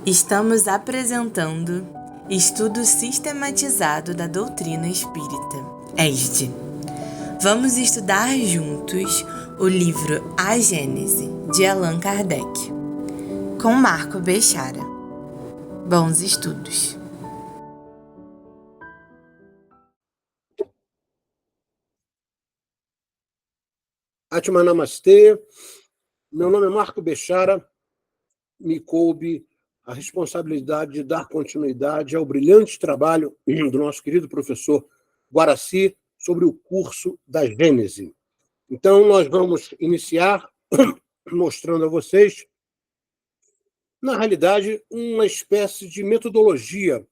Estamos apresentando Estudo Sistematizado da Doutrina Espírita, ESD. Vamos estudar juntos o livro A Gênese, de Allan Kardec, com Marco Bechara. Bons estudos! Atma Namastê, meu nome é Marco Bechara, me coube a responsabilidade de dar continuidade ao brilhante trabalho do nosso querido professor Guaraci sobre o curso da Gênese. Então, nós vamos iniciar mostrando a vocês, na realidade, uma espécie de metodologia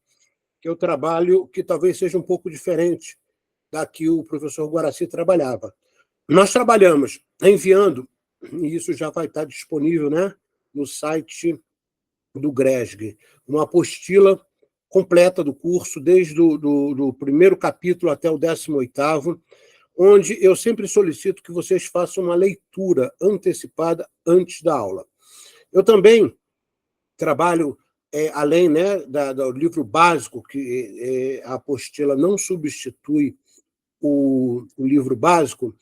que eu trabalho que talvez seja um pouco diferente da que o professor Guaraci trabalhava. Nós trabalhamos enviando, e isso já vai estar disponível, né, no site do GRESG, uma apostila completa do curso, desde do primeiro capítulo até o 18º, onde eu sempre solicito que vocês façam uma leitura antecipada antes da aula. Eu também trabalho, além, né, do livro básico, que a apostila não substitui o livro básico,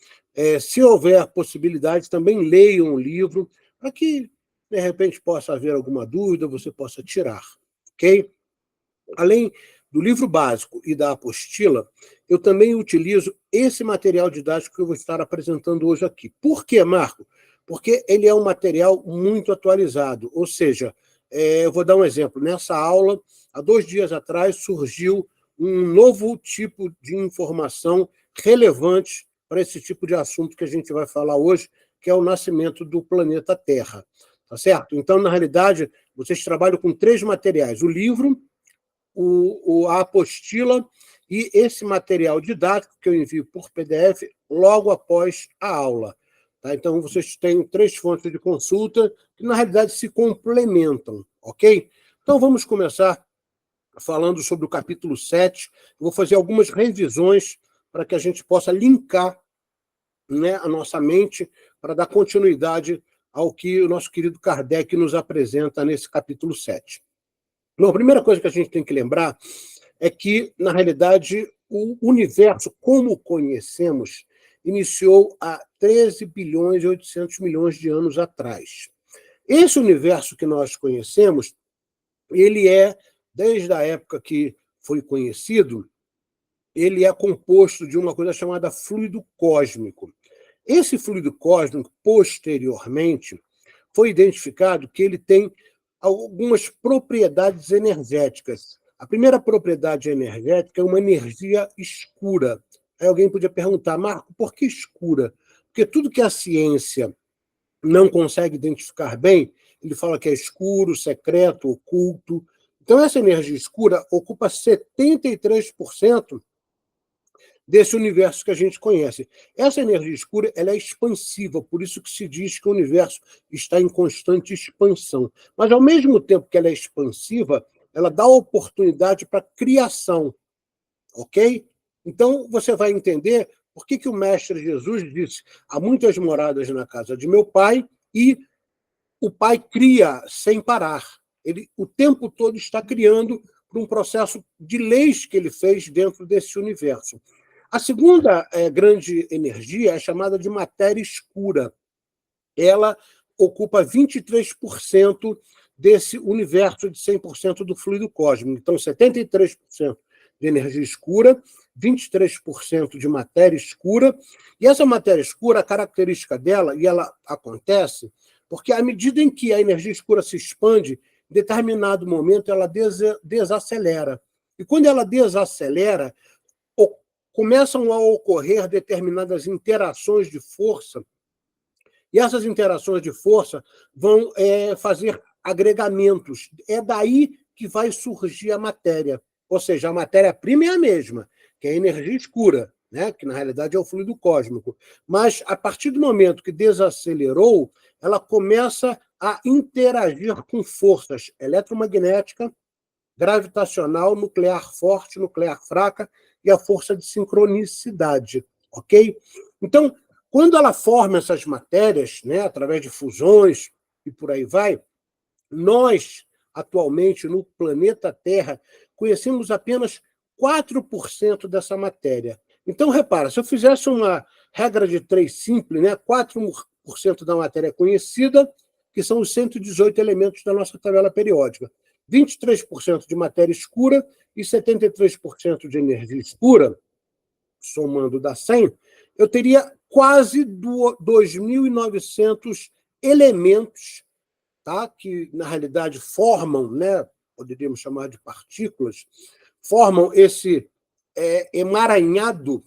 se houver possibilidade, também leiam o livro, para que, de repente, possa haver alguma dúvida, você possa tirar, ok? Além do livro básico e da apostila, eu também utilizo esse material didático que eu vou estar apresentando hoje aqui. Por quê, Marco? Porque ele é um material muito atualizado, ou seja, eu vou dar um exemplo. Nessa aula, há 2 dias atrás, surgiu um novo tipo de informação relevante para esse tipo de assunto que a gente vai falar hoje, que é o nascimento do planeta Terra. Tá certo? Então, na realidade, vocês trabalham com 3 materiais: o livro, a apostila e esse material didático que eu envio por PDF logo após a aula. Tá? Então, vocês têm 3 fontes de consulta que, na realidade, se complementam, ok? Então, vamos começar falando sobre o capítulo 7. Eu vou fazer algumas revisões para que a gente possa linkar, né, a nossa mente para dar continuidade ao que o nosso querido Kardec nos apresenta nesse capítulo 7. Bom, a primeira coisa que a gente tem que lembrar é que, na realidade, o universo, como o conhecemos, iniciou há 13 bilhões e 800 milhões de anos atrás. Esse universo que nós conhecemos, ele desde a época que foi conhecido, ele é composto de uma coisa chamada fluido cósmico. Esse fluido cósmico, posteriormente, foi identificado que ele tem algumas propriedades energéticas. A primeira propriedade energética é uma energia escura. Aí alguém podia perguntar, Marco, por que escura? Porque tudo que a ciência não consegue identificar bem, ele fala que é escuro, secreto, oculto. Então, essa energia escura ocupa 73% desse universo que a gente conhece. Essa energia escura, ela é expansiva, por isso que se diz que o universo está em constante expansão. Mas, ao mesmo tempo que ela é expansiva, ela dá oportunidade para criação, ok? Então, você vai entender por que o Mestre Jesus disse: há muitas moradas na casa de meu Pai, e o Pai cria sem parar. Ele, o tempo todo, está criando por um processo de leis que ele fez dentro desse universo. A segunda grande energia é chamada de matéria escura. Ela ocupa 23% desse universo de 100% do fluido cósmico. Então, 73% de energia escura, 23% de matéria escura. E essa matéria escura, a característica dela, e ela acontece porque, à medida em que a energia escura se expande, em determinado momento ela desacelera. E quando ela desacelera, começam a ocorrer determinadas interações de força, e essas interações de força vão fazer agregamentos. É daí que vai surgir a matéria. Ou seja, a matéria-prima é a mesma, que é a energia escura, né? Que na realidade é o fluido cósmico. Mas, a partir do momento que desacelerou, ela começa a interagir com forças eletromagnética, gravitacional, nuclear forte, nuclear fraca, e a força de sincronicidade, ok? Então, quando ela forma essas matérias, né, através de fusões e por aí vai, nós atualmente no planeta Terra, conhecemos apenas 4% dessa matéria. Então, repara, se eu fizesse uma regra de 3 simples, né, 4% da matéria é conhecida, que são os 118 elementos da nossa tabela periódica, 23% de matéria escura e 73% de energia escura, somando dá 100, eu teria quase 2.900 elementos, tá? Que, na realidade, formam, né? Poderíamos chamar de partículas, formam esse emaranhado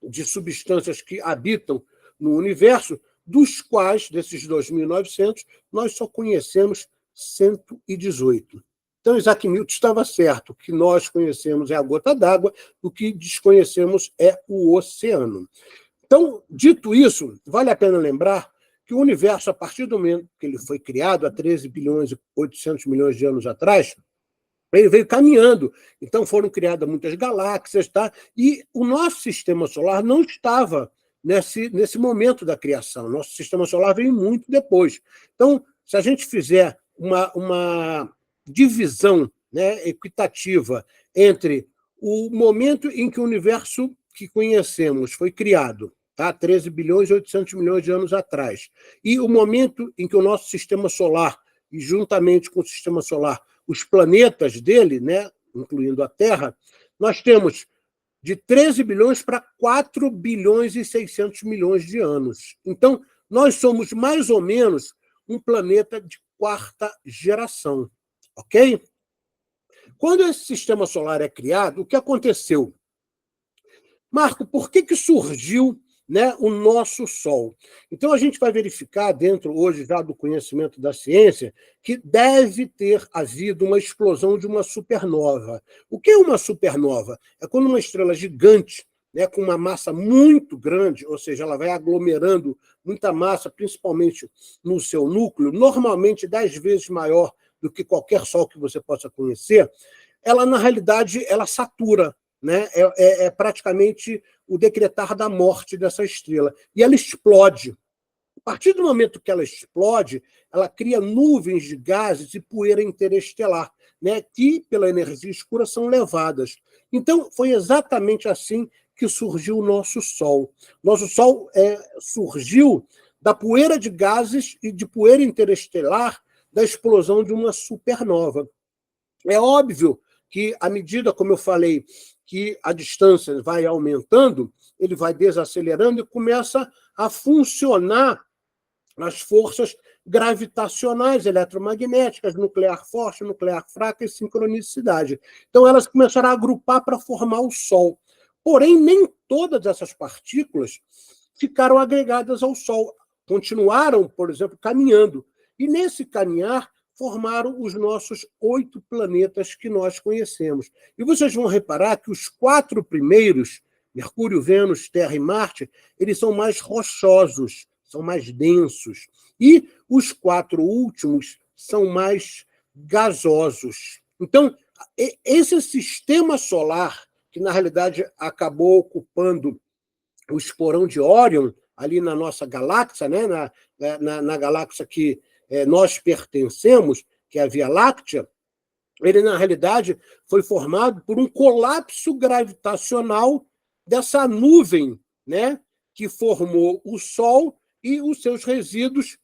de substâncias que habitam no universo, dos quais, desses 2.900, nós só conhecemos 118. Então, Isaac Newton estava certo, que nós conhecemos é a gota d'água, o que desconhecemos é o oceano. Então, dito isso, vale a pena lembrar que o universo, a partir do momento que ele foi criado, há 13 bilhões e 800 milhões de anos atrás, ele veio caminhando. Então, foram criadas muitas galáxias, tá? E o nosso sistema solar não estava nesse momento da criação. Nosso sistema solar veio muito depois. Então, se a gente fizer uma divisão, né, equitativa entre o momento em que o universo que conhecemos foi criado, tá? 13 bilhões e 800 milhões de anos atrás, e o momento em que o nosso sistema solar, e juntamente com o sistema solar, os planetas dele, né, incluindo a Terra, nós temos de 13 bilhões para 4 bilhões e 600 milhões de anos. Então, nós somos mais ou menos um planeta de quarta geração, ok? Quando esse sistema solar é criado, o que aconteceu? Marco, por que surgiu, né, o nosso Sol? Então, a gente vai verificar, dentro hoje já do conhecimento da ciência, que deve ter havido uma explosão de uma supernova. O que é uma supernova? É quando uma estrela gigante, né, com uma massa muito grande, ou seja, ela vai aglomerando muita massa, principalmente no seu núcleo, normalmente 10 vezes maior do que qualquer Sol que você possa conhecer, ela, na realidade, ela satura, né? É praticamente o decretar da morte dessa estrela. E ela explode. A partir do momento que ela explode, ela cria nuvens de gases e poeira interestelar, né, que, pela energia escura, são levadas. Então, foi exatamente assim que surgiu o nosso Sol. Nosso Sol surgiu da poeira de gases e de poeira interestelar da explosão de uma supernova. É óbvio que, à medida, como eu falei, que a distância vai aumentando, ele vai desacelerando e começa a funcionar as forças gravitacionais, eletromagnéticas, nuclear forte, nuclear fraca e sincronicidade. Então, elas começaram a agrupar para formar o Sol. Porém, nem todas essas partículas ficaram agregadas ao Sol. Continuaram, por exemplo, caminhando. E, nesse caminhar, formaram os nossos 8 planetas que nós conhecemos. E vocês vão reparar que os 4 primeiros, Mercúrio, Vênus, Terra e Marte, eles são mais rochosos, são mais densos. E os 4 últimos são mais gasosos. Então, esse sistema solar, que na realidade acabou ocupando o esporão de Órion, ali na nossa galáxia, né? na galáxia que nós pertencemos, que é a Via Láctea, ele, na realidade, foi formado por um colapso gravitacional dessa nuvem, né, que formou o Sol, e os seus resíduos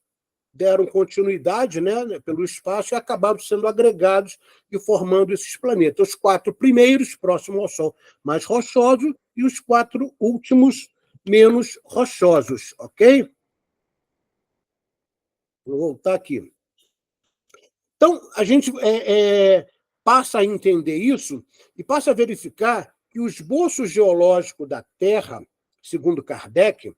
deram continuidade, né, pelo espaço e acabaram sendo agregados e formando esses planetas. Os 4 primeiros, próximos ao Sol, mais rochosos, e os 4 últimos, menos rochosos, ok? Vou voltar aqui. Então, a gente passa a entender isso e passa a verificar que o esboço geológico da Terra, segundo Kardec,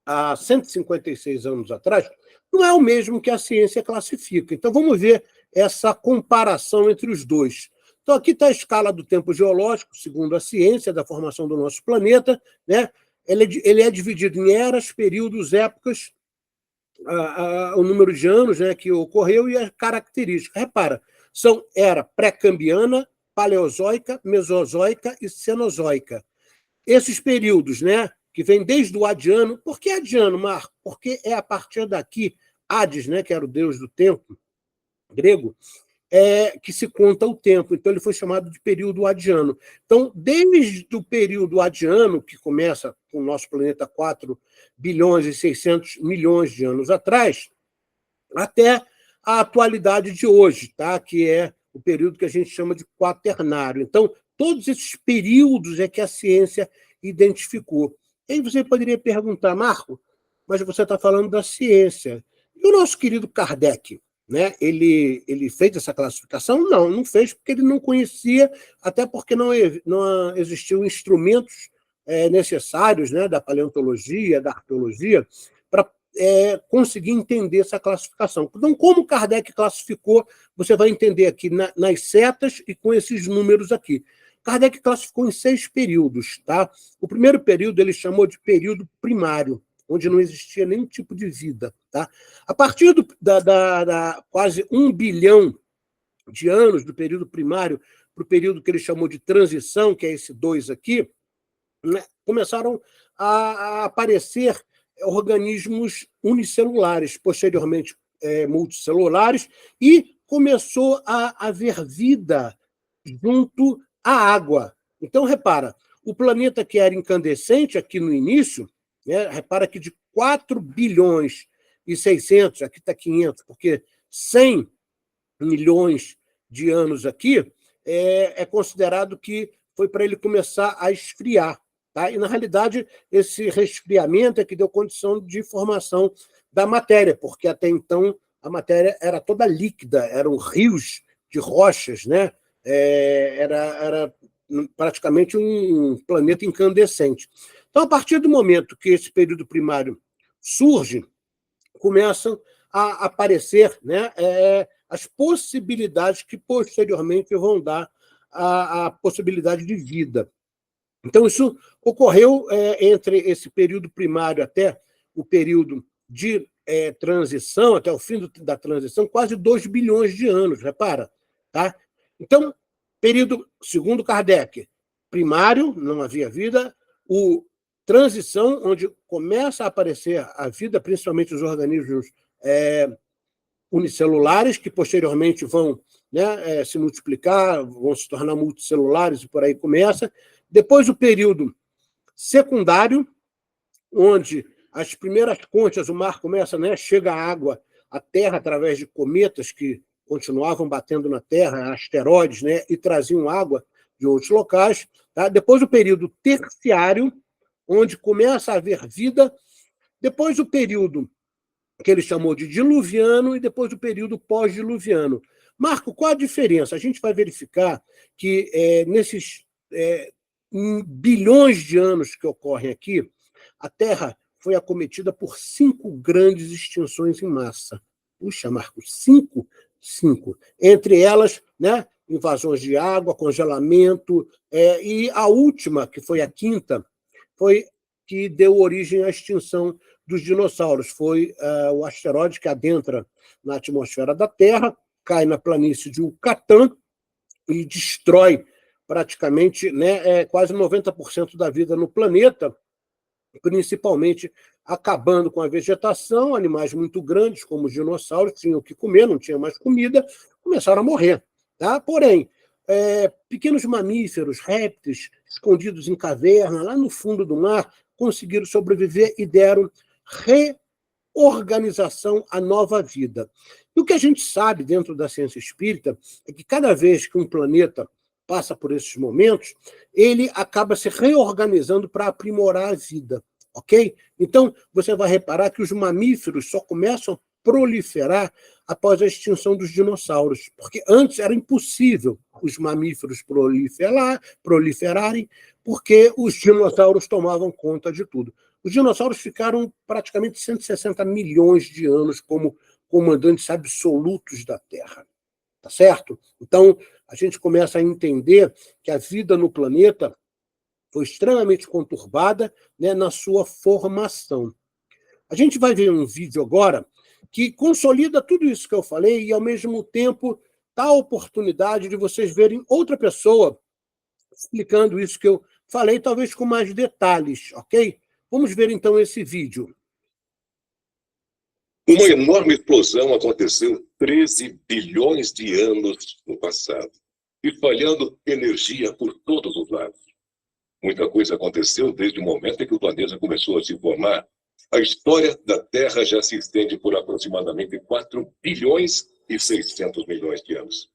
há 156 anos atrás, não é o mesmo que a ciência classifica. Então, vamos ver essa comparação entre os dois. Então, aqui está a escala do tempo geológico, segundo a ciência, da formação do nosso planeta, né? Ele é dividido em eras, períodos, épocas, o número de anos, né, que ocorreu e a característica. Repara, são era pré-cambiana, paleozoica, mesozoica e cenozoica. Esses períodos, né, que vêm desde o Adiano. Por que Adiano, Marco? Porque é a partir daqui, Hades, né, que era o deus do tempo grego, que se conta o tempo. Então, ele foi chamado de período adiano. Então, desde o período adiano, que começa com o nosso planeta 4 bilhões e 600 milhões de anos atrás, até a atualidade de hoje, tá? Que é o período que a gente chama de quaternário. Então, todos esses períodos é que a ciência identificou. E aí você poderia perguntar, Marco, mas você está falando da ciência. E o nosso querido Kardec, né? Ele fez essa classificação? Não, não fez porque ele não conhecia, até porque não existiam instrumentos necessários, né, da paleontologia, da arqueologia, para conseguir entender essa classificação. Então, como Kardec classificou, você vai entender aqui nas setas e com esses números aqui. Kardec classificou em 6 períodos. Tá? O primeiro período ele chamou de período primário, onde não existia nenhum tipo de vida. Tá? A partir da quase 1 bilhão de anos do período primário para o período que ele chamou de transição, que é esse 2 aqui, né, começaram a aparecer organismos unicelulares, posteriormente multicelulares, e começou a haver vida junto à água. Então, repara, o planeta que era incandescente aqui no início, né, repara que de 4 bilhões e 600, aqui está 500, porque 100 milhões de anos aqui, é considerado que foi para ele começar a esfriar. Tá? E, na realidade, esse resfriamento é que deu condição de formação da matéria, porque até então a matéria era toda líquida, eram rios de rochas, né? Era praticamente um planeta incandescente. Então, a partir do momento que esse período primário surge, começam a aparecer, né, as possibilidades que posteriormente vão dar a possibilidade de vida. Então, isso ocorreu entre esse período primário até o período de transição, até o fim da transição, quase 2 bilhões de anos, repara. Tá? Então, período, segundo Kardec, primário, não havia vida, o transição, onde começa a aparecer a vida, principalmente os organismos unicelulares, que posteriormente vão, né, se multiplicar, vão se tornar multicelulares e por aí começa. Depois o período secundário, onde as primeiras conchas, o mar começa, né, chega a água à Terra através de cometas que continuavam batendo na Terra, asteroides, né, e traziam água de outros locais. Tá? Depois o período terciário, onde começa a haver vida. Depois o período que ele chamou de diluviano e depois o período pós-diluviano. Marco, qual a diferença? A gente vai verificar que nesses bilhões de anos que ocorrem aqui, a Terra foi acometida por 5 grandes extinções em massa. Puxa, Marco, 5? 5. Entre elas, né, invasões de água, congelamento, e a última, que foi a quinta, foi que deu origem à extinção dos dinossauros. Foi o asteroide que adentra na atmosfera da Terra, cai na planície de Yucatán e destrói praticamente, né, quase 90% da vida no planeta, principalmente acabando com a vegetação. Animais muito grandes, como os dinossauros, tinham que comer, não tinha mais comida, começaram a morrer. Tá? Porém, pequenos mamíferos, répteis, escondidos em caverna, lá no fundo do mar, conseguiram sobreviver e deram reorganização à nova vida. E o que a gente sabe dentro da ciência espírita é que cada vez que um planeta passa por esses momentos, ele acaba se reorganizando para aprimorar a vida, ok? Então, você vai reparar que os mamíferos só começam a proliferar após a extinção dos dinossauros, porque antes era impossível os mamíferos proliferarem, porque os dinossauros tomavam conta de tudo. Os dinossauros ficaram praticamente 160 milhões de anos como comandantes absolutos da Terra. Tá certo? Então, a gente começa a entender que a vida no planeta foi extremamente conturbada, né, na sua formação. A gente vai ver um vídeo agora que consolida tudo isso que eu falei e, ao mesmo tempo, dá a oportunidade de vocês verem outra pessoa explicando isso que eu falei, talvez com mais detalhes, ok? Vamos ver, então, esse vídeo. Uma enorme explosão aconteceu 13 bilhões de anos no passado, espalhando energia por todos os lados. Muita coisa aconteceu desde o momento em que o planeta começou a se formar. A história da Terra já se estende por aproximadamente 4 bilhões e 600 milhões de anos.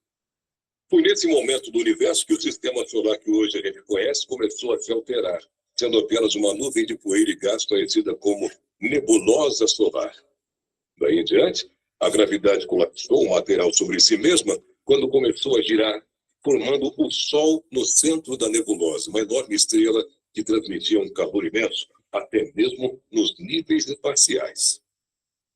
Foi nesse momento do universo que o sistema solar que hoje a gente conhece começou a se alterar, sendo apenas uma nuvem de poeira e gás conhecida como nebulosa solar. Daí em diante, a gravidade colapsou o material sobre si mesma quando começou a girar, formando o Sol no centro da nebulosa, uma enorme estrela que transmitia um calor imenso, até mesmo nos níveis espaciais.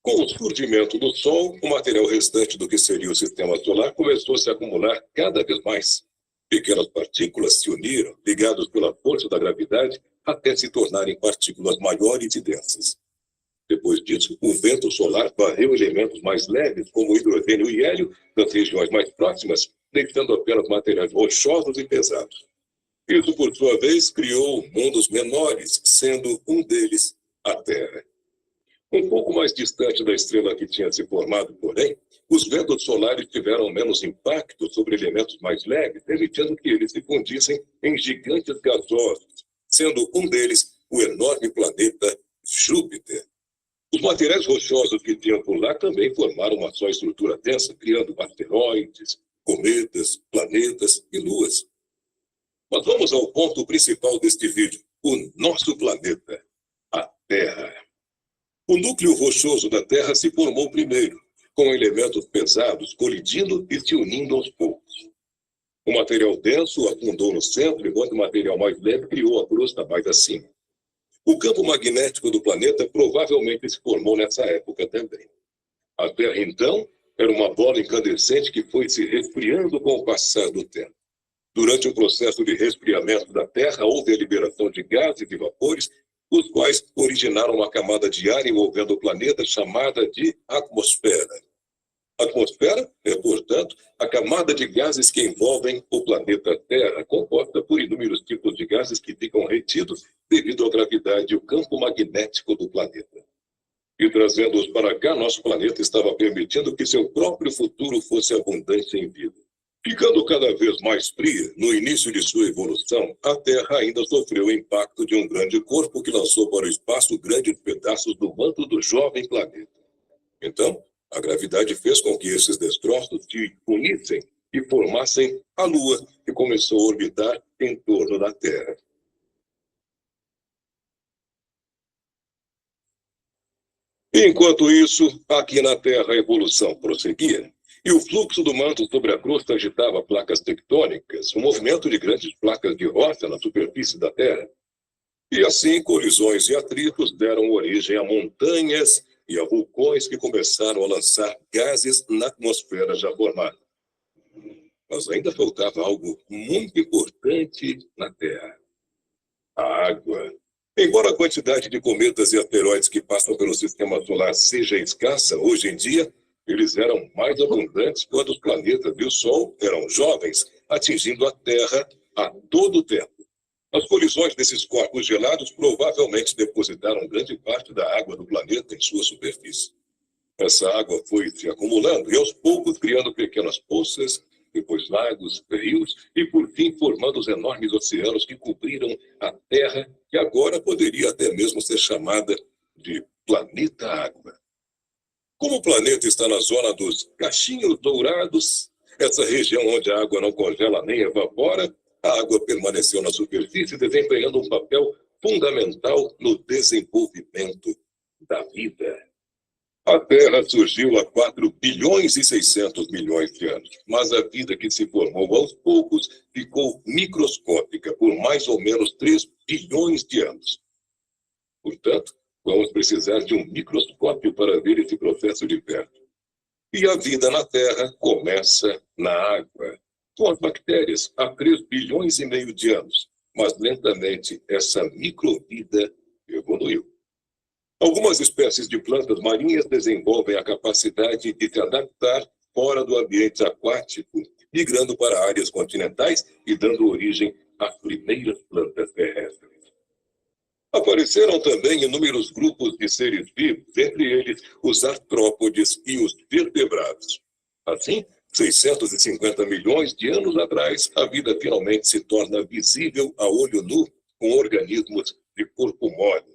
Com o surgimento do Sol, o material restante do que seria o sistema solar começou a se acumular cada vez mais. Pequenas partículas se uniram, ligadas pela força da gravidade, até se tornarem partículas maiores e densas. Depois disso, o vento solar varreu elementos mais leves, como o hidrogênio e hélio, das regiões mais próximas, deixando apenas materiais rochosos e pesados. Isso, por sua vez, criou mundos menores, sendo um deles a Terra. Um pouco mais distante da estrela que tinha se formado, porém, os ventos solares tiveram menos impacto sobre elementos mais leves, permitindo que eles se fundissem em gigantes gasosos, sendo um deles o enorme planeta Júpiter. Os materiais rochosos que tinham por lá também formaram uma só estrutura densa, criando asteroides, cometas, planetas e luas. Mas vamos ao ponto principal deste vídeo, o nosso planeta, a Terra. O núcleo rochoso da Terra se formou primeiro, com elementos pesados colidindo e se unindo aos poucos. O material denso afundou no centro, enquanto o material mais leve criou a crosta mais acima. O campo magnético do planeta provavelmente se formou nessa época também. A Terra, então, era uma bola incandescente que foi se resfriando com o passar do tempo. Durante o processo de resfriamento da Terra, houve a liberação de gases e vapores, os quais originaram uma camada de ar envolvendo o planeta chamada de atmosfera. A atmosfera é, portanto, a camada de gases que envolvem o planeta Terra, composta por inúmeros tipos de gases que ficam retidos devido à gravidade e o campo magnético do planeta. E trazendo-os para cá, nosso planeta estava permitindo que seu próprio futuro fosse abundância em vida. Ficando cada vez mais fria, no início de sua evolução, a Terra ainda sofreu o impacto de um grande corpo que lançou para o espaço grandes pedaços do manto do jovem planeta. Então, a gravidade fez com que esses destroços se unissem e formassem a Lua, que começou a orbitar em torno da Terra. Enquanto isso, aqui na Terra a evolução prosseguia. E o fluxo do manto sobre a crosta agitava placas tectônicas, o movimento de grandes placas de rocha na superfície da Terra. E assim, colisões e atritos deram origem a montanhas e a vulcões que começaram a lançar gases na atmosfera já formada. Mas ainda faltava algo muito importante na Terra: a água. Embora a quantidade de cometas e asteroides que passam pelo sistema solar seja escassa, hoje em dia, eles eram mais abundantes quando os planetas e o Sol eram jovens, atingindo a Terra a todo tempo. As colisões desses corpos gelados provavelmente depositaram grande parte da água do planeta em sua superfície. Essa água foi se acumulando e aos poucos criando pequenas poças, depois lagos, rios e por fim formando os enormes oceanos que cobriram a Terra, que agora poderia até mesmo ser chamada de planeta água. Como o planeta está na zona dos cachinhos dourados, essa região onde a água não congela nem evapora, a água permaneceu na superfície, desempenhando um papel fundamental no desenvolvimento da vida. A Terra surgiu há 4 bilhões e 600 milhões de anos, mas a vida que se formou aos poucos ficou microscópica por mais ou menos 3 bilhões de anos. Portanto, vamos precisar de um microscópio para ver esse processo de perto. E a vida na Terra começa na água, com as bactérias há 3 bilhões e meio de anos, mas lentamente essa microvida evoluiu. Algumas espécies de plantas marinhas desenvolvem a capacidade de se adaptar fora do ambiente aquático, migrando para áreas continentais e dando origem às primeiras plantas terrestres. Apareceram também inúmeros grupos de seres vivos, entre eles os artrópodes e os vertebrados. Assim, 650 milhões de anos atrás, a vida finalmente se torna visível a olho nu com organismos de corpo mole.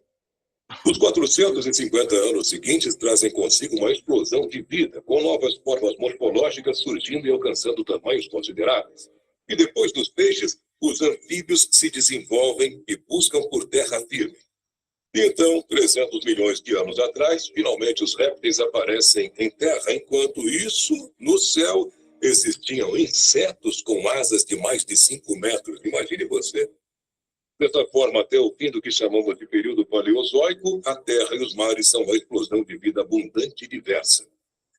Os 450 anos seguintes trazem consigo uma explosão de vida, com novas formas morfológicas surgindo e alcançando tamanhos consideráveis. E depois dos peixes, os anfíbios se desenvolvem e buscam por terra firme. Então, 300 milhões de anos atrás, finalmente os répteis aparecem em terra, enquanto isso, no céu, existiam insetos com asas de mais de 5 metros. Imagine você. Dessa forma, até o fim do que chamamos de período paleozoico, a terra e os mares são uma explosão de vida abundante e diversa.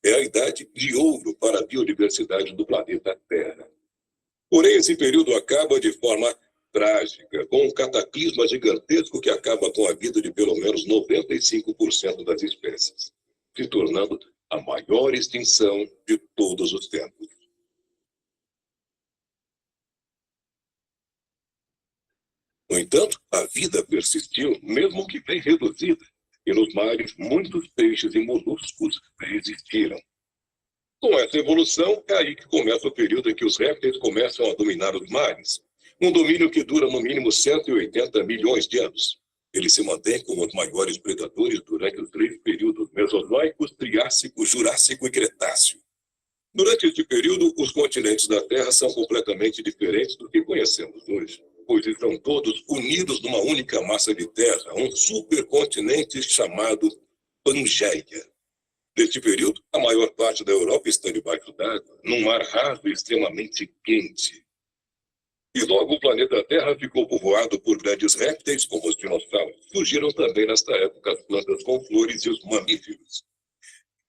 É a idade de ouro para a biodiversidade do planeta Terra. Porém, esse período acaba de forma trágica, com um cataclisma gigantesco que acaba com a vida de pelo menos 95% das espécies, se tornando a maior extinção de todos os tempos. No entanto, a vida persistiu, mesmo que bem reduzida, e nos mares muitos peixes e moluscos resistiram. Com essa evolução, é aí que começa o período em que os répteis começam a dominar os mares, um domínio que dura no mínimo 180 milhões de anos. Eles se mantêm como os maiores predadores durante os 3 períodos mesozoicos, Triássico, Jurássico e Cretáceo. Durante este período, os continentes da Terra são completamente diferentes do que conhecemos hoje, pois estão todos unidos numa única massa de terra, um supercontinente chamado Pangeia. Neste período, a maior parte da Europa está debaixo d'água, num mar raso e extremamente quente. E logo o planeta Terra ficou povoado por grandes répteis, como os dinossauros. Surgiram também nesta época as plantas com flores e os mamíferos.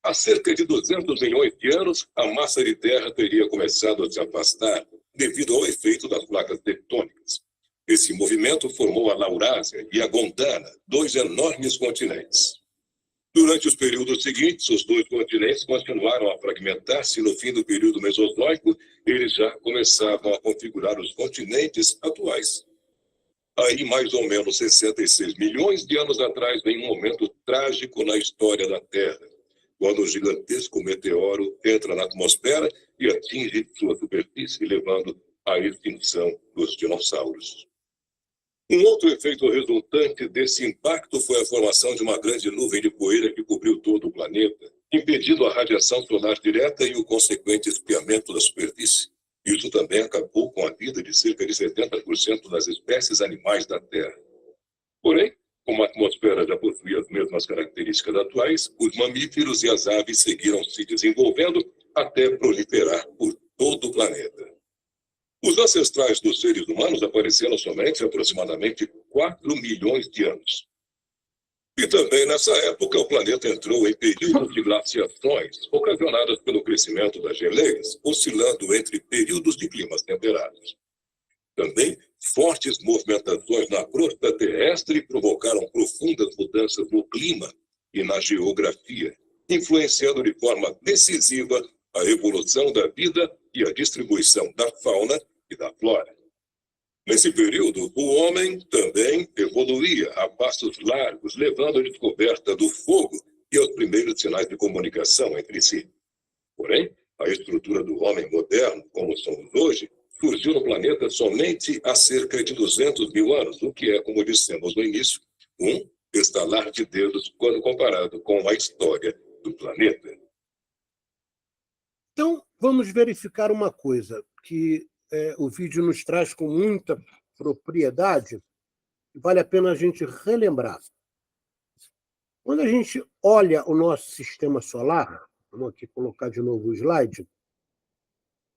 Há cerca de 200 milhões de anos, a massa de terra teria começado a se afastar devido ao efeito das placas tectônicas. Esse movimento formou a Laurásia e a Gondwana, 2 enormes continentes. Durante os períodos seguintes, os 2 continentes continuaram a fragmentar-se. No fim do período mesozoico, eles já começavam a configurar os continentes atuais. Aí, mais ou menos 66 milhões de anos atrás, vem um momento trágico na história da Terra, quando o gigantesco meteoro entra na atmosfera e atinge sua superfície, levando à extinção dos dinossauros. Um outro efeito resultante desse impacto foi a formação de uma grande nuvem de poeira que cobriu todo o planeta, impedindo a radiação solar direta e o consequente esfriamento da superfície. Isso também acabou com a vida de cerca de 70% das espécies animais da Terra. Porém, como a atmosfera já possuía as mesmas características atuais, os mamíferos e as aves seguiram se desenvolvendo até proliferar por todo o planeta. Os ancestrais dos seres humanos apareceram somente há aproximadamente 4 milhões de anos. E também nessa época o planeta entrou em períodos de glaciações, ocasionadas pelo crescimento das geleiras, oscilando entre períodos de climas temperados. Também, fortes movimentações na crosta terrestre provocaram profundas mudanças no clima e na geografia, influenciando de forma decisiva a evolução da vida e a distribuição da fauna e da flora. Nesse período, o homem também evoluía a passos largos, levando à descoberta do fogo e aos primeiros sinais de comunicação entre si. Porém, a estrutura do homem moderno, como somos hoje, surgiu no planeta somente há cerca de 200 mil anos, o que é, como dissemos no início, um estalar de dedos quando comparado com a história do planeta. Então, vamos verificar uma coisa que o vídeo nos traz com muita propriedade e vale a pena a gente relembrar. Quando a gente olha o nosso sistema solar, vamos aqui colocar de novo o slide,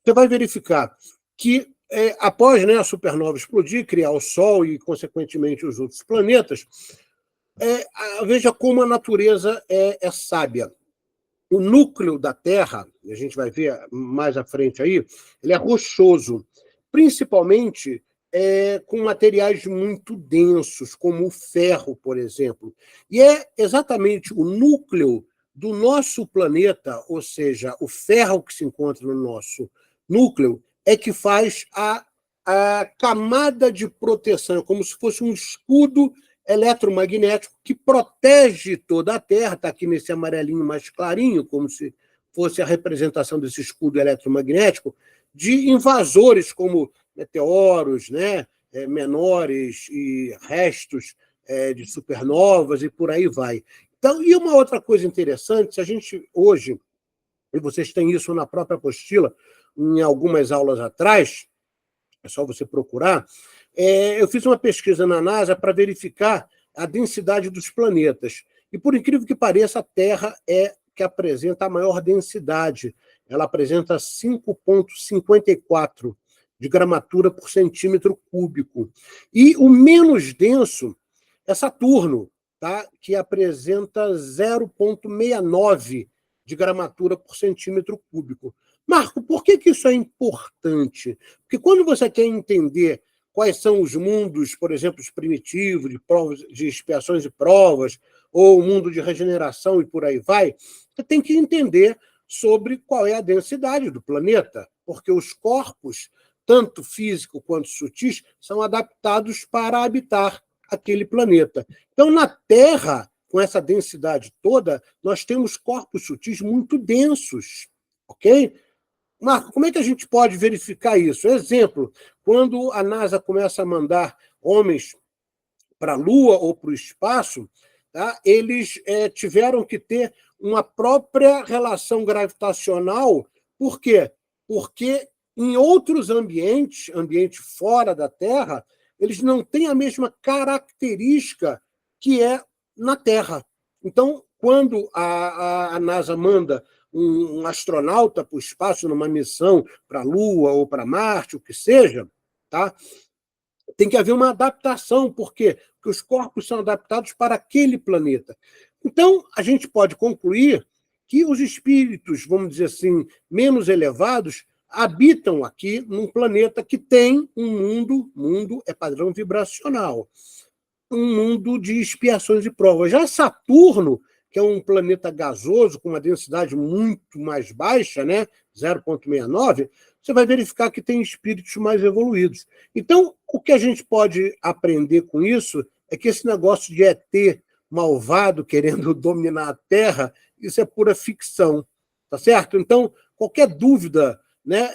você vai verificar que, após a supernova explodir, criar o Sol e, consequentemente, os outros planetas, veja como a natureza é sábia. O núcleo da Terra, a gente vai ver mais à frente aí, ele é rochoso, principalmente com materiais muito densos, como o ferro, por exemplo. E é exatamente o núcleo do nosso planeta, ou seja, o ferro que se encontra no nosso núcleo, é que faz a camada de proteção, como se fosse um escudo eletromagnético que protege toda a Terra, está aqui nesse amarelinho mais clarinho, como se fosse a representação desse escudo eletromagnético, de invasores como meteoros, né, menores e restos de supernovas e por aí vai. Então, e uma outra coisa interessante, se a gente hoje, e vocês têm isso na própria apostila, em algumas aulas atrás, é só você procurar, eu fiz uma pesquisa na NASA para verificar a densidade dos planetas. E, por incrível que pareça, a Terra é que apresenta a maior densidade. Ela apresenta 5,54 de gramatura por centímetro cúbico. E o menos denso é Saturno, tá? Que apresenta 0,69 de gramatura por centímetro cúbico. Marco, por que isso é importante? Porque quando você quer entender quais são os mundos, por exemplo, os primitivos, de provas, de expiações e provas, ou o mundo de regeneração e por aí vai, você tem que entender sobre qual é a densidade do planeta, porque os corpos, tanto físico quanto sutis, são adaptados para habitar aquele planeta. Então, na Terra, com essa densidade toda, nós temos corpos sutis muito densos, ok? Marco, como é que a gente pode verificar isso? Exemplo, quando a NASA começa a mandar homens para a Lua ou para o espaço, tá? Eles tiveram que ter uma própria relação gravitacional. Por quê? Porque em outros ambientes, ambiente fora da Terra, eles não têm a mesma característica que é na Terra. Então, quando a NASA manda um astronauta para o espaço, numa missão para a Lua ou para Marte, o que seja, tá? Tem que haver uma adaptação. Por quê? Porque os corpos são adaptados para aquele planeta. Então, a gente pode concluir que os espíritos, vamos dizer assim, menos elevados, habitam aqui num planeta que tem um mundo é padrão vibracional, um mundo de expiações e provas. Já Saturno, que é um planeta gasoso com uma densidade muito mais baixa, né, 0,69, você vai verificar que tem espíritos mais evoluídos. Então, o que a gente pode aprender com isso é que esse negócio de ET malvado querendo dominar a Terra, isso é pura ficção, tá certo? Então, qualquer dúvida, né,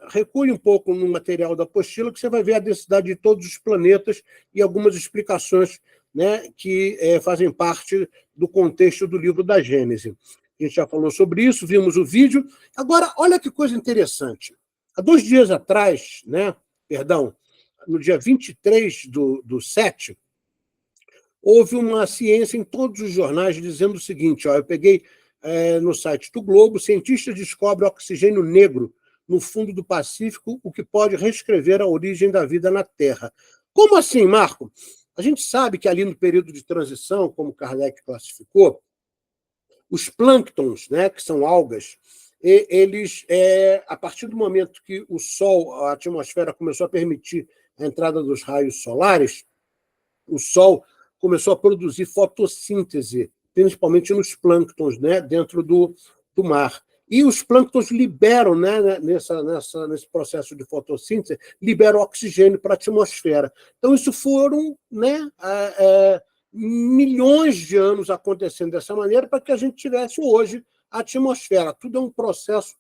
recue um pouco no material da apostila, que você vai ver a densidade de todos os planetas e algumas explicações, né, que fazem parte do contexto do livro da Gênese. A gente já falou sobre isso, vimos o vídeo. Agora, olha que coisa interessante. Há 2 dias atrás, né, no dia 23 do 7, houve uma ciência em todos os jornais dizendo o seguinte, eu peguei no site do Globo, cientistas descobrem oxigênio negro no fundo do Pacífico, o que pode reescrever a origem da vida na Terra. Como assim, Marco? A gente sabe que ali no período de transição, como Kardec classificou, os plânctons, né, que são algas, eles, a partir do momento que o Sol, a atmosfera começou a permitir a entrada dos raios solares, o Sol começou a produzir fotossíntese, principalmente nos plânctons, né, dentro do mar. E os plânctons liberam, né, nesse processo de fotossíntese, liberam oxigênio para a atmosfera. Então, isso foram, né, milhões de anos acontecendo dessa maneira para que a gente tivesse hoje a atmosfera. Tudo é um processo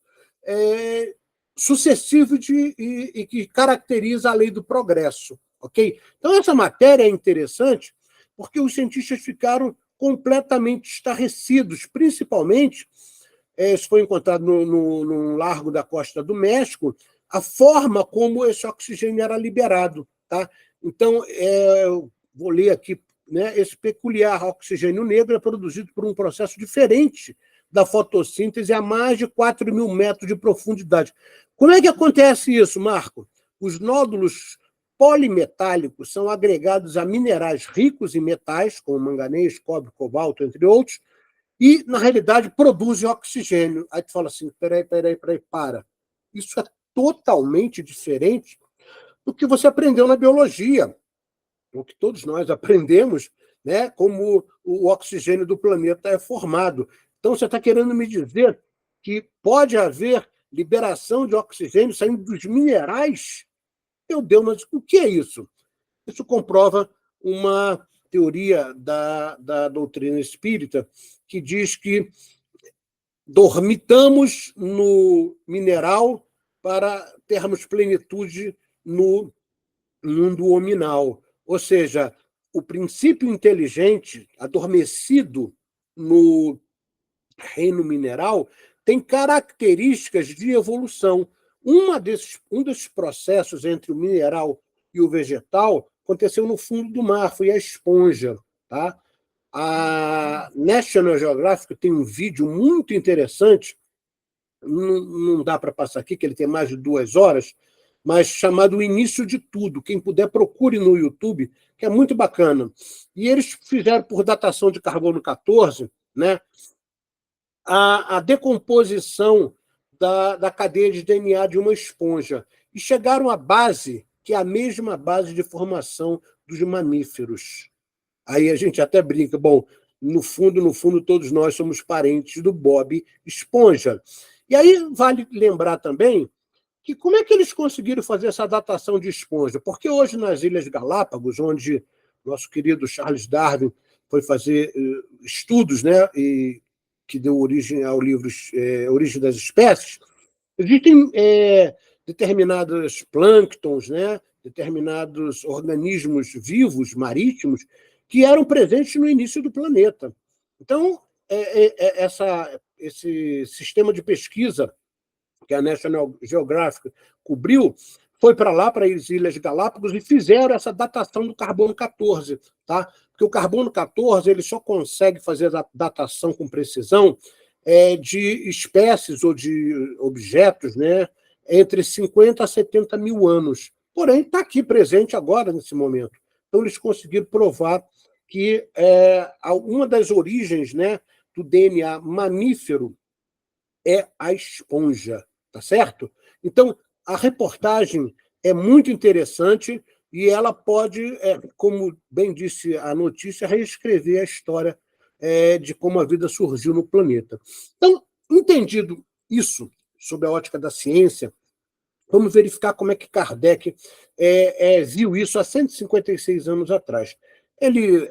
sucessivo e que caracteriza a lei do progresso. Okay? Então, essa matéria é interessante porque os cientistas ficaram completamente estarrecidos, principalmente, isso foi encontrado no largo da costa do México, a forma como esse oxigênio era liberado. Tá? Então, eu vou ler aqui, né, esse peculiar oxigênio negro é produzido por um processo diferente da fotossíntese a mais de 4.000 metros de profundidade. Como é que acontece isso, Marco? Os nódulos polimetálicos são agregados a minerais ricos em metais, como manganês, cobre, cobalto, entre outros, e, na realidade, produzem oxigênio. Aí tu fala assim, peraí, para. Isso é totalmente diferente do que você aprendeu na biologia, o que todos nós aprendemos, né, como o oxigênio do planeta é formado. Então, você está querendo me dizer que pode haver liberação de oxigênio saindo dos minerais? Meu Deus, mas o que é isso? Isso comprova uma teoria da doutrina espírita que diz que dormitamos no mineral para termos plenitude no mundo hominal. Ou seja, o princípio inteligente, adormecido no reino mineral, tem características de evolução. Um desses processos entre o mineral e o vegetal aconteceu no fundo do mar, foi a esponja. Tá? A National Geographic tem um vídeo muito interessante, não dá para passar aqui, que ele tem mais de 2 horas, mas chamado O Início de Tudo. Quem puder, procure no YouTube, que é muito bacana. E eles fizeram, por datação de carbono 14, né, a decomposição da cadeia de DNA de uma esponja. E chegaram à base, que é a mesma base de formação dos mamíferos. Aí a gente até brinca, bom, no fundo, todos nós somos parentes do Bob Esponja. E aí vale lembrar também que como é que eles conseguiram fazer essa datação de esponja? Porque hoje nas Ilhas Galápagos, onde nosso querido Charles Darwin foi fazer estudos, né, e que deu origem ao livro Origem das Espécies, existem determinados plânctons, né, determinados organismos vivos, marítimos, que eram presentes no início do planeta. Então, esse sistema de pesquisa que a National Geographic cobriu, foi para lá, para as Ilhas Galápagos, e fizeram essa datação do carbono 14. Tá? Porque o carbono 14 ele só consegue fazer a datação com precisão de espécies ou de objetos, né, entre 50 a 70 mil anos. Porém, está aqui presente agora, nesse momento. Então, eles conseguiram provar que uma das origens, né, do DNA mamífero é a esponja. Tá certo? Então, a reportagem é muito interessante e ela pode, como bem disse a notícia, reescrever a história de como a vida surgiu no planeta. Então, entendido isso, sob a ótica da ciência, vamos verificar como é que Kardec viu isso há 156 anos atrás. Ele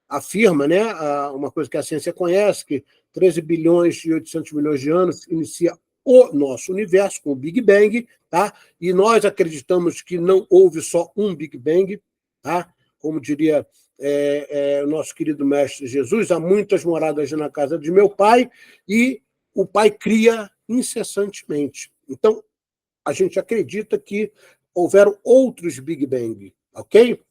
afirma, né, uma coisa que a ciência conhece, que 13 bilhões e 800 milhões de anos inicia o nosso universo, com o Big Bang, tá? E nós acreditamos que não houve só um Big Bang, tá? Como diria o nosso querido mestre Jesus, há muitas moradas na casa de meu pai, e o pai cria incessantemente. Então, a gente acredita que houveram outros Big Bang, ok?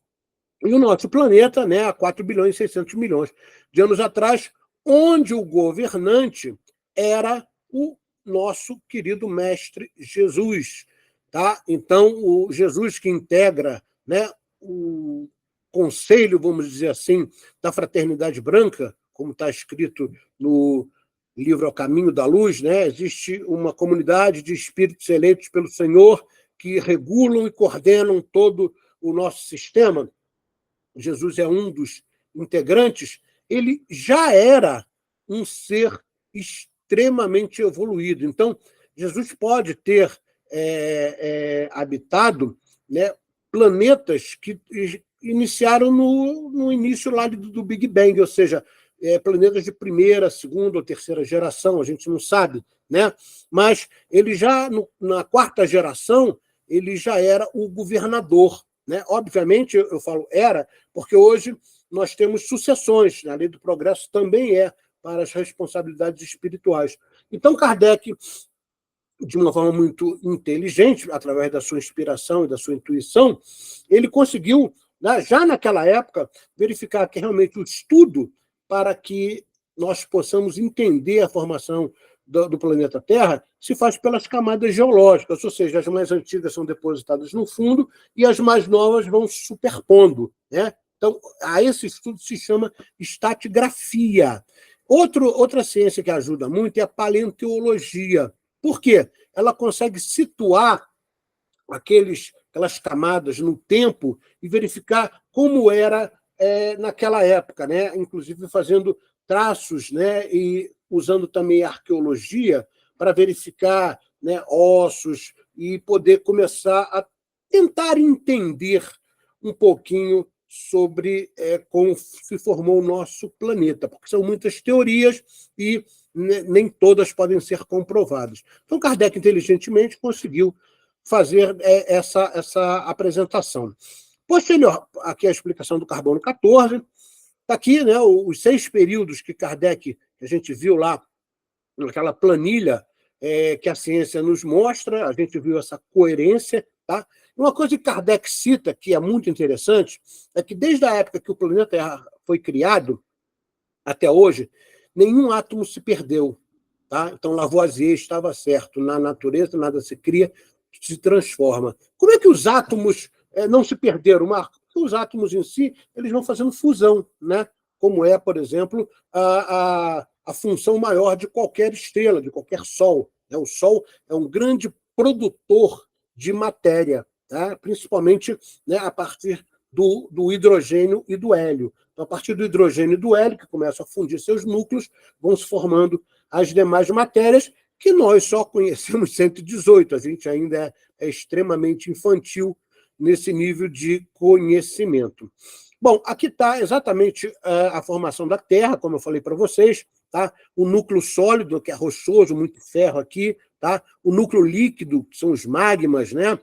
E o nosso planeta, né, há 4 bilhões e 600 milhões de anos atrás, onde o governante era o nosso querido mestre Jesus. Tá? Então, o Jesus que integra, né, o conselho, vamos dizer assim, da Fraternidade Branca, como está escrito no livro Ao Caminho da Luz, né, existe uma comunidade de espíritos eleitos pelo Senhor que regulam e coordenam todo o nosso sistema. Jesus é um dos integrantes. Ele já era um ser extremamente evoluído. Então, Jesus pode ter habitado, né, planetas que iniciaram no início lá do Big Bang, ou seja, planetas de primeira, segunda ou terceira geração, a gente não sabe, né? Mas ele já, na quarta geração, ele já era o governador. Né? Obviamente, eu falo era, porque hoje nós temos sucessões, a lei do progresso também para as responsabilidades espirituais. Então, Kardec, de uma forma muito inteligente, através da sua inspiração e da sua intuição, ele conseguiu, né, já naquela época, verificar que realmente o estudo para que nós possamos entender a formação do planeta Terra se faz pelas camadas geológicas, ou seja, as mais antigas são depositadas no fundo e as mais novas vão se superpondo. Né? Então, a esse estudo se chama estratigrafia. Outra ciência que ajuda muito é a paleontologia. Por quê? Ela consegue situar aquelas camadas no tempo e verificar como era naquela época, né? Inclusive fazendo traços, né? E usando também a arqueologia para verificar, né, ossos e poder começar a tentar entender um pouquinho sobre como se formou o nosso planeta, porque são muitas teorias e nem todas podem ser comprovadas. Então, Kardec, inteligentemente, conseguiu fazer essa apresentação. Posterior, aqui a explicação do carbono 14, está aqui, né, os 6 períodos que Kardec, que a gente viu lá, naquela planilha que a ciência nos mostra, a gente viu essa coerência. Tá? Uma coisa que Kardec cita, que é muito interessante, é que desde a época que o planeta Terra foi criado até hoje, nenhum átomo se perdeu. Tá? Então, Lavoisier estava certo. Na natureza, nada se cria, se transforma. Como é que os átomos não se perderam, Marco? Porque os átomos em si eles vão fazendo fusão, né? Como é, por exemplo, a função maior de qualquer estrela, de qualquer Sol. O Sol é um grande produtor de matéria, tá? Principalmente, né, a partir do hidrogênio e do hélio. Então, a partir do hidrogênio e do hélio, que começam a fundir seus núcleos, vão se formando as demais matérias, que nós só conhecemos 118. A gente ainda é extremamente infantil nesse nível de conhecimento. Bom, aqui está exatamente a formação da Terra, como eu falei para vocês, tá? O núcleo sólido, que é rochoso, muito ferro aqui, tá? O núcleo líquido, que são os magmas, né?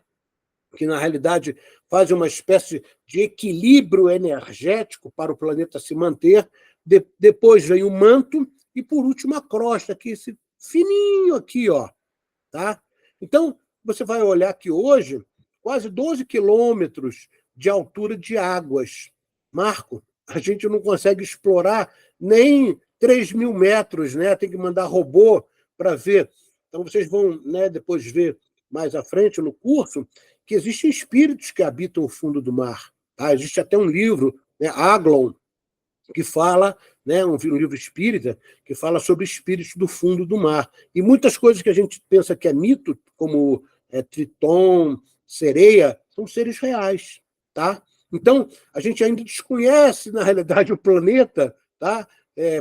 Que na realidade fazem uma espécie de equilíbrio energético para o planeta se manter. Depois vem o manto e, por último, a crosta, aqui, esse fininho aqui, ó, tá? Então, você vai olhar que hoje, quase 12 quilômetros de altura de águas. Marco, a gente não consegue explorar nem 3.000 metros, né? Tem que mandar robô para ver. Então, vocês vão, né, depois ver mais à frente no curso que existem espíritos que habitam o fundo do mar. Tá? Existe até um livro, né, Aglon, que fala, né, um livro espírita, que fala sobre espíritos do fundo do mar. E muitas coisas que a gente pensa que é mito, como Triton, sereia, são seres reais. Tá? Então, a gente ainda desconhece, na realidade, o planeta, tá?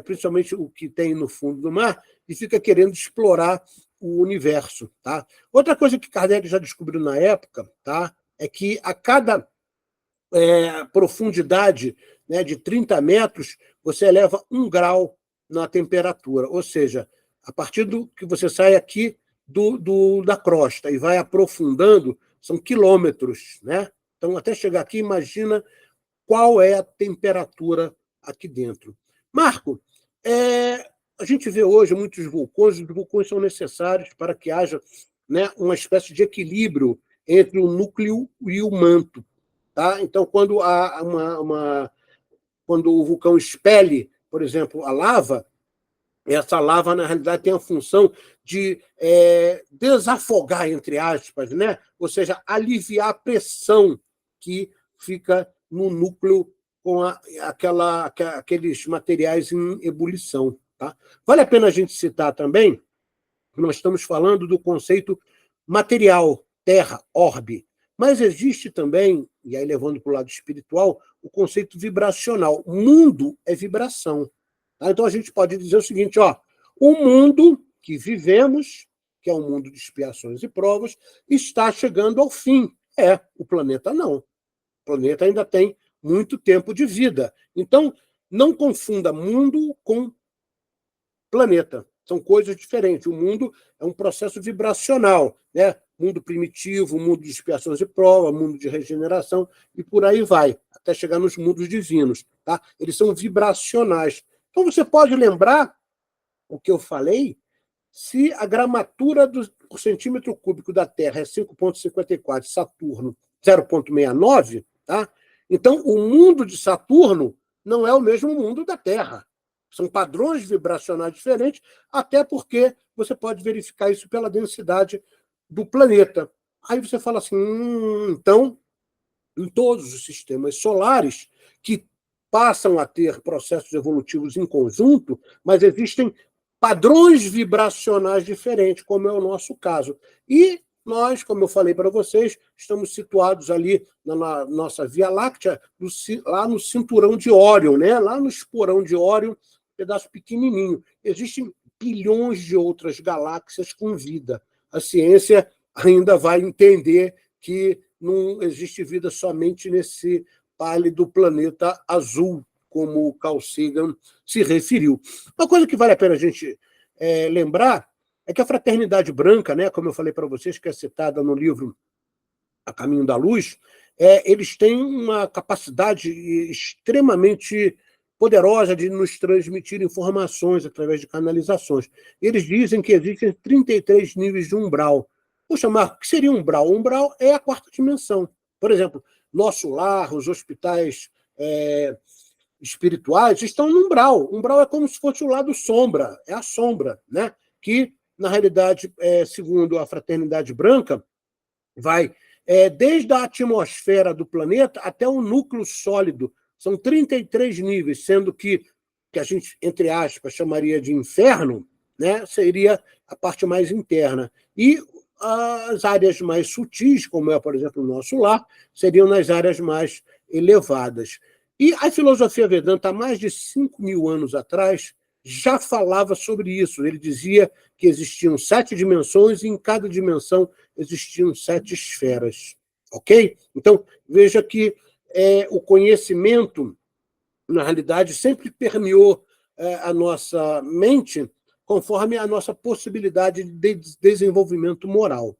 Principalmente o que tem no fundo do mar, e fica querendo explorar o universo. Tá? Outra coisa que Kardec já descobriu na época, tá, é que a cada profundidade, né, de 30 metros, você eleva 1 grau na temperatura. Ou seja, a partir do que você sai aqui da crosta e vai aprofundando, são quilômetros. Né? Então, até chegar aqui, imagina qual é a temperatura aqui dentro. Marco, a gente vê hoje muitos vulcões, os vulcões são necessários para que haja, né, uma espécie de equilíbrio entre o núcleo e o manto. Tá? Então, quando quando o vulcão expele, por exemplo, a lava, essa lava, na realidade, tem a função de desafogar, entre aspas, né? Ou seja, aliviar a pressão que fica no núcleo com aqueles materiais em ebulição. Tá? Vale a pena a gente citar também que nós estamos falando do conceito material, terra, orbe, mas existe também, e aí levando para o lado espiritual, o conceito vibracional. O mundo é vibração. Tá? Então a gente pode dizer o seguinte, ó, o mundo que vivemos, que é um mundo de expiações e provas, está chegando ao fim. O planeta não. O planeta ainda tem muito tempo de vida. Então, não confunda mundo com planeta. São coisas diferentes. O mundo é um processo vibracional, né? Mundo primitivo, mundo de expiações e prova, mundo de regeneração, e por aí vai, até chegar nos mundos divinos. Tá? Eles são vibracionais. Então, você pode lembrar o que eu falei, se a gramatura por centímetro cúbico da Terra é 5,54, Saturno 0,69, tá? Então, o mundo de Saturno não é o mesmo mundo da Terra. São padrões vibracionais diferentes, até porque você pode verificar isso pela densidade do planeta. Aí você fala assim, então, em todos os sistemas solares, que passam a ter processos evolutivos em conjunto, mas existem padrões vibracionais diferentes, como é o nosso caso. E nós, como eu falei para vocês, estamos situados ali na nossa Via Láctea, lá no cinturão de Órion, né? Lá no esporão de Órion, pedaço pequenininho. Existem bilhões de outras galáxias com vida. A ciência ainda vai entender que não existe vida somente nesse pálido planeta azul, como o Carl Sagan se referiu. Uma coisa que vale a pena a gente lembrar é que a fraternidade branca, né, como eu falei para vocês, que é citada no livro A Caminho da Luz, eles têm uma capacidade extremamente poderosa de nos transmitir informações através de canalizações. Eles dizem que existem 33 níveis de umbral. Poxa, Marco, o que seria um umbral? O umbral é a quarta dimensão. Por exemplo, nosso lar, os hospitais espirituais estão no umbral. O umbral é como se fosse o lado sombra, é a sombra, né? Que, na realidade, segundo a fraternidade branca, vai desde a atmosfera do planeta até o núcleo sólido. São 33 níveis, sendo que a gente, entre aspas, chamaria de inferno, né, seria a parte mais interna. E as áreas mais sutis, como é, por exemplo, o nosso lar, seriam nas áreas mais elevadas. E a filosofia Vedanta, há mais de 5.000 anos atrás, já falava sobre isso. Ele dizia que existiam 7 dimensões e em cada dimensão existiam 7 esferas. Ok? Então, veja que o conhecimento, na realidade, sempre permeou a nossa mente conforme a nossa possibilidade de desenvolvimento moral.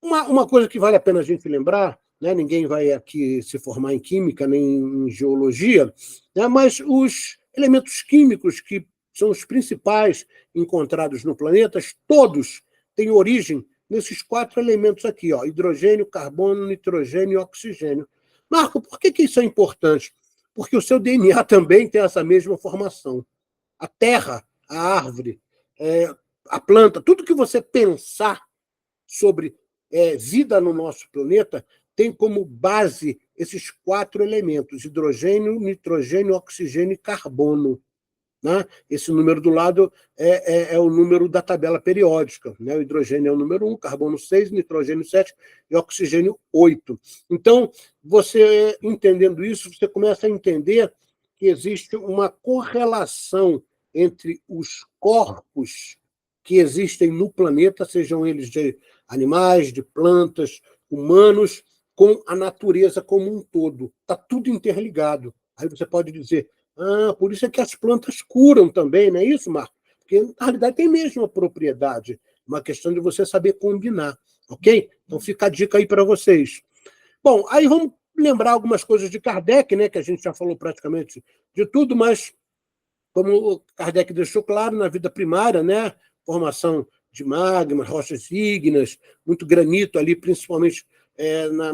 Uma coisa que vale a pena a gente lembrar, né, ninguém vai aqui se formar em química nem em geologia, né, mas os elementos químicos que são os principais encontrados no planeta, todos têm origem nesses 4 elementos aqui, ó, hidrogênio, carbono, nitrogênio e oxigênio. Marco, por que isso é importante? Porque o seu DNA também tem essa mesma formação. A terra, a árvore, a planta, tudo que você pensar sobre vida no nosso planeta tem como base esses 4 elementos: hidrogênio, nitrogênio, oxigênio e carbono. Né? Esse número do lado é o número da tabela periódica. Né? O hidrogênio é o número 1, carbono 6, nitrogênio 7 e oxigênio 8. Então, você entendendo isso, você começa a entender que existe uma correlação entre os corpos que existem no planeta, sejam eles de animais, de plantas, humanos, com a natureza como um todo. Está tudo interligado. Aí você pode dizer, por isso é que as plantas curam também, não é isso, Marco? Porque, na realidade, tem mesmo a propriedade. Uma questão de você saber combinar, ok? Então fica a dica aí para vocês. Bom, aí vamos lembrar algumas coisas de Kardec, né, que a gente já falou praticamente de tudo, mas como o Kardec deixou claro, na vida primária, né, formação de magmas, rochas ígneas, muito granito ali, principalmente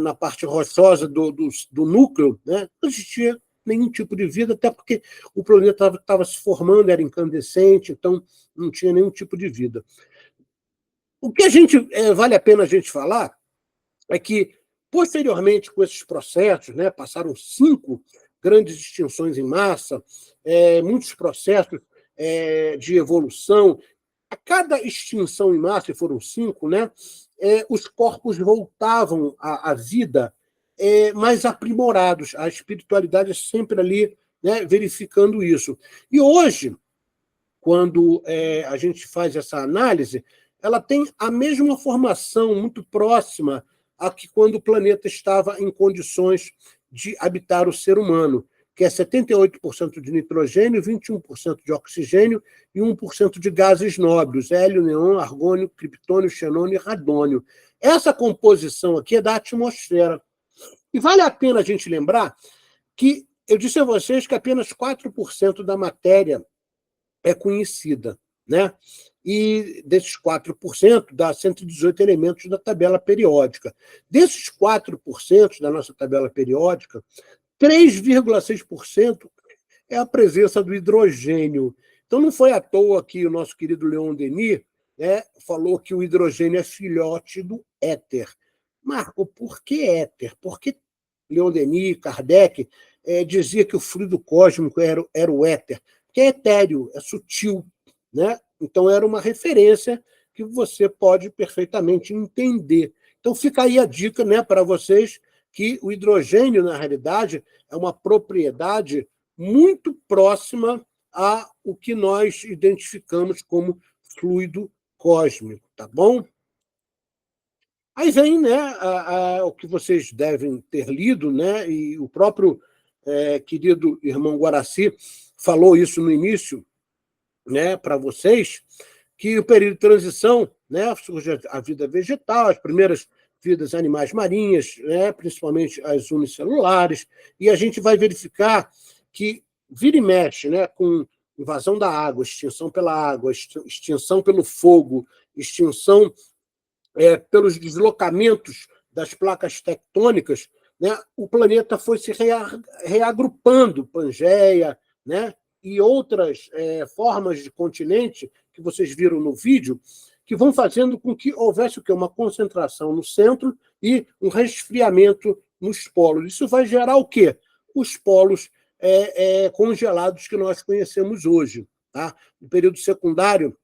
na parte rochosa do núcleo, né, não existia nenhum tipo de vida, até porque o planeta estava se formando, era incandescente, então não tinha nenhum tipo de vida. O que vale a pena a gente falar é que, posteriormente, com esses processos, né, passaram 5 grandes extinções em massa, muitos processos de evolução. A cada extinção em massa, e foram 5, né, os corpos voltavam à vida mais aprimorados. A espiritualidade é sempre ali, né, verificando isso. E hoje, quando a gente faz essa análise, ela tem a mesma formação, muito próxima a que quando o planeta estava em condições de habitar o ser humano, que é 78% de nitrogênio, 21% de oxigênio e 1% de gases nobres, hélio, neon, argônio, criptônio, xenônio e radônio. Essa composição aqui é da atmosfera. E vale a pena a gente lembrar que eu disse a vocês que apenas 4% da matéria é conhecida, né? E desses 4%, dá 118 elementos da tabela periódica. Desses 4% da nossa tabela periódica, 3,6% é a presença do hidrogênio. Então, não foi à toa que o nosso querido Leon Denis falou que o hidrogênio é filhote do éter. Marco, por que éter? Por que Leon Denis, Kardec, dizia que o fluido cósmico era o éter? Porque é etéreo, é sutil, né? Então, era uma referência que você pode perfeitamente entender. Então, fica aí a dica, né, para vocês, que o hidrogênio, na realidade, é uma propriedade muito próxima ao que nós identificamos como fluido cósmico, tá bom? Aí vem, né, o que vocês devem ter lido, né, e o próprio querido irmão Guaraci falou isso no início, né, para vocês, que o período de transição, né, surge a vida vegetal, as primeiras vidas animais marinhas, né, principalmente as unicelulares, e a gente vai verificar que vira e mexe, né, com invasão da água, extinção pela água, extinção pelo fogo, extinção pelos deslocamentos das placas tectônicas, né, o planeta foi se reagrupando, Pangeia, né, e outras formas de continente que vocês viram no vídeo, que vão fazendo com que houvesse o quê? Uma concentração no centro e um resfriamento nos polos. Isso vai gerar o quê? Os polos congelados que nós conhecemos hoje. Tá? No período secundário,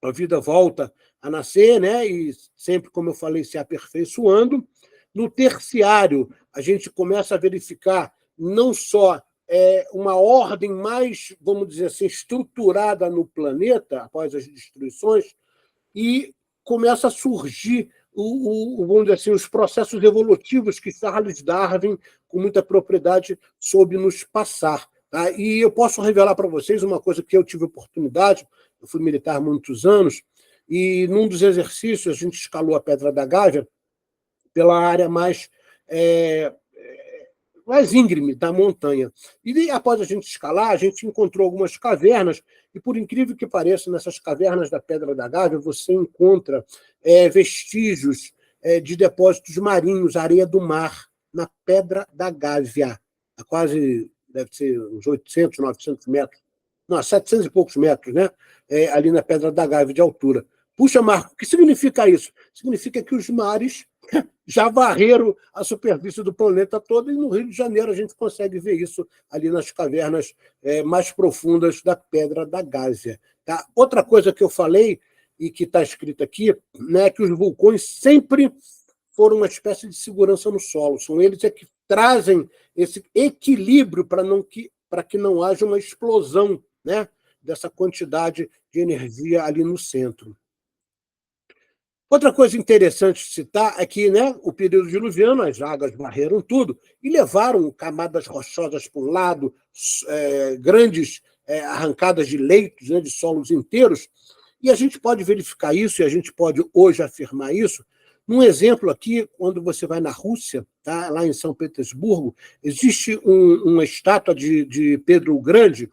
a vida volta a nascer, né? E sempre, como eu falei, se aperfeiçoando. No terciário, a gente começa a verificar não só uma ordem mais, vamos dizer assim, estruturada no planeta, após as destruições, e começa a surgir, vamos dizer assim, os processos evolutivos que Charles Darwin, com muita propriedade, soube nos passar. Tá? E eu posso revelar para vocês uma coisa que eu tive oportunidade, eu fui militar há muitos anos, e num dos exercícios a gente escalou a Pedra da Gávea pela área mais íngreme da montanha. E após a gente escalar, a gente encontrou algumas cavernas, e por incrível que pareça, nessas cavernas da Pedra da Gávea, você encontra vestígios de depósitos marinhos, areia do mar, na Pedra da Gávea, a quase, deve ser uns 800, 900 metros, não, 700 e poucos metros, né? Ali na Pedra da Gávea de altura. Puxa, Marco, o que significa isso? Significa que os mares já varreram a superfície do planeta todo, e no Rio de Janeiro a gente consegue ver isso ali nas cavernas mais profundas da Pedra da Gávea. Tá? Outra coisa que eu falei, e que está escrito aqui, né, é que os vulcões sempre foram uma espécie de segurança no solo. São eles que trazem esse equilíbrio para que não haja uma explosão, né, dessa quantidade de energia ali no centro. Outra coisa interessante de citar é que, né, o período diluviano, as águas varreram tudo e levaram camadas rochosas para um lado, grandes arrancadas de leitos, né, de solos inteiros, e a gente pode verificar isso, e a gente pode hoje afirmar isso, num exemplo aqui, quando você vai na Rússia, tá, lá em São Petersburgo, existe uma estátua de Pedro o Grande,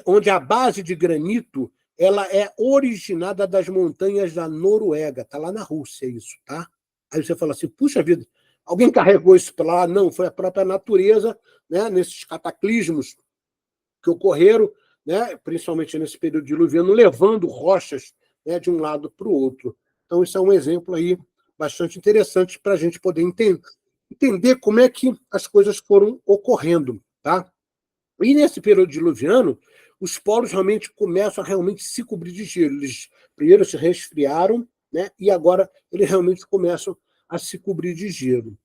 onde a base de granito ela é originada das montanhas da Noruega. Está lá na Rússia isso. Tá? Aí você fala assim, puxa vida, alguém carregou isso para lá? Não, foi a própria natureza, né, nesses cataclismos que ocorreram, né, principalmente nesse período diluviano, levando rochas, né, de um lado para o outro. Então, isso é um exemplo aí bastante interessante para a gente poder entender como é que as coisas foram ocorrendo. Tá? E nesse período diluviano, os polos realmente começam a se cobrir de gelo. Eles primeiro se resfriaram, né, e agora eles realmente começam a se cobrir de gelo.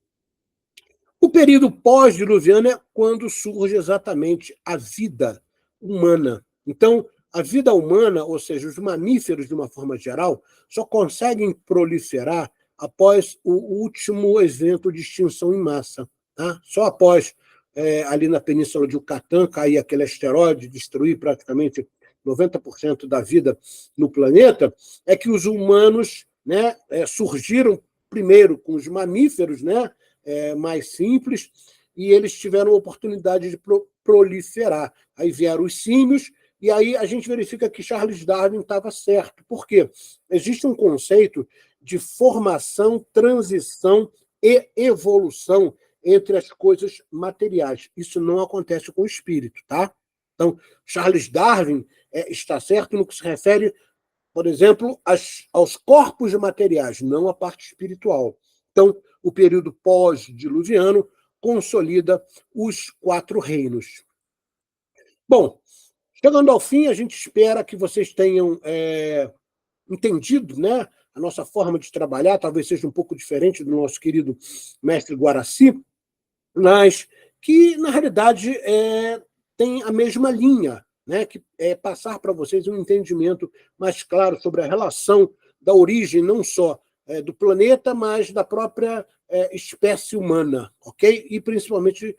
O período pós-diluviano é quando surge exatamente a vida humana. Então, a vida humana, ou seja, os mamíferos, de uma forma geral, só conseguem proliferar após o último evento de extinção em massa. Tá? Só após ali na Península de Yucatán, cair aquele asteroide, destruir praticamente 90% da vida no planeta, é que os humanos, né, surgiram primeiro com os mamíferos, né, mais simples, e eles tiveram a oportunidade de proliferar. Aí vieram os símios, e aí a gente verifica que Charles Darwin estava certo. Por quê? Existe um conceito de formação, transição e evolução entre as coisas materiais. Isso não acontece com o espírito, tá? Então, Charles Darwin está certo no que se refere, por exemplo, aos corpos materiais, não à parte espiritual. Então, o período pós-diluviano consolida os 4 reinos. Bom, chegando ao fim, a gente espera que vocês tenham entendido, né, a nossa forma de trabalhar, talvez seja um pouco diferente do nosso querido mestre Guaraci, mas que, na realidade, tem a mesma linha, né? Que é passar para vocês um entendimento mais claro sobre a relação da origem, não só do planeta, mas da própria espécie humana, ok? E principalmente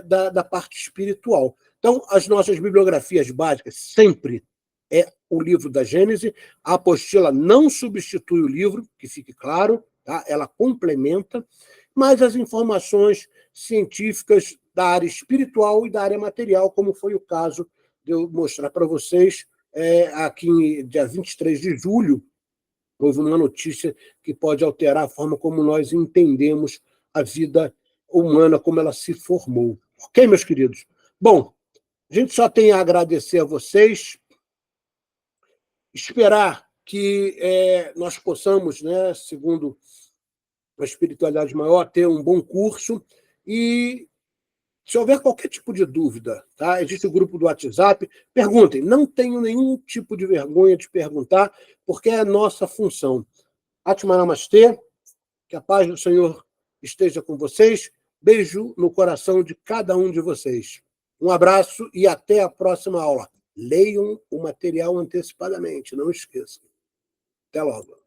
da parte espiritual. Então, as nossas bibliografias básicas sempre é o livro da Gênese. A apostila não substitui o livro, que fique claro, tá? Ela complementa, mas as informações científicas da área espiritual e da área material, como foi o caso de eu mostrar para vocês aqui, dia 23 de julho, houve uma notícia que pode alterar a forma como nós entendemos a vida humana, como ela se formou. Ok, meus queridos? Bom, a gente só tem a agradecer a vocês, esperar que nós possamos, né, segundo a espiritualidade maior, ter um bom curso. E se houver qualquer tipo de dúvida, tá? Existe o grupo do WhatsApp, perguntem. Não tenho nenhum tipo de vergonha de perguntar, porque é a nossa função. Atma Namastê, que a paz do Senhor esteja com vocês. Beijo no coração de cada um de vocês. Um abraço e até a próxima aula. Leiam o material antecipadamente, não esqueçam. Até logo.